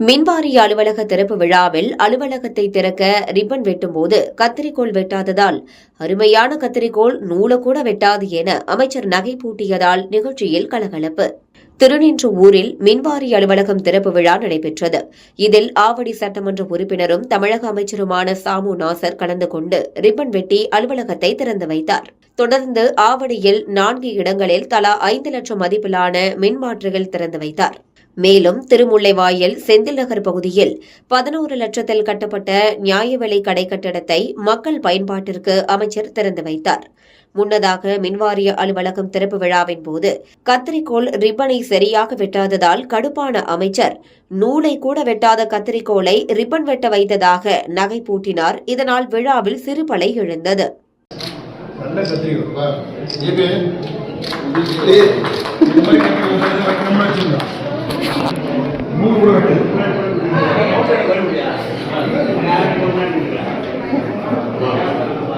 மின்வாரிய அலுவலக திறப்பு விழாவில் அலுவலகத்தை திறக்க ரிப்பன் வெட்டும்போது கத்தரிக்கோள் வெட்டாததால் அருமையான கத்தரிக்கோள் நூலக்கூட வெட்டாது என அமைச்சர் நகைப்பூட்டியதால் நிகழ்ச்சியில் கலகலப்பு. திருநின்றவூரில் மின்வாரிய அலுவலகம் திறப்பு விழா நடைபெற்றது. இதில் ஆவடி சட்டமன்ற உறுப்பினரும் தமிழக அமைச்சருமான சாமு நாசர் கலந்து கொண்டு ரிப்பன் வெட்டி அலுவலகத்தை திறந்து வைத்தார். தொடர்ந்து ஆவடியில் 4 இடங்களில் தலா 5 லட்சம் மதிப்பிலான மின்மாற்றிகள் திறந்து வைத்தார். மேலும் திருமுல்லைவாயல் செந்தில் நகர் பகுதியில் 11 லட்சத்தில் கட்டப்பட்ட நியாய விலை கடை கட்டடத்தை மக்கள் பயன்பாட்டிற்கு அமைச்சர் திறந்து வைத்தார். முன்னதாக மின்வாரிய அலுவலகம் திறப்பு விழாவின் போது கத்தரிக்கோள் ரிப்பனை சரியாக வெட்டாததால் கடுப்பான அமைச்சர் நூலை கூட வெட்டாத கத்தரிக்கோளை ரிப்பன் வெட்ட வைத்ததாக நகைப்பூட்டினார். இதனால் விழாவில் சிறுபலை எழுந்தது. மூணு கூட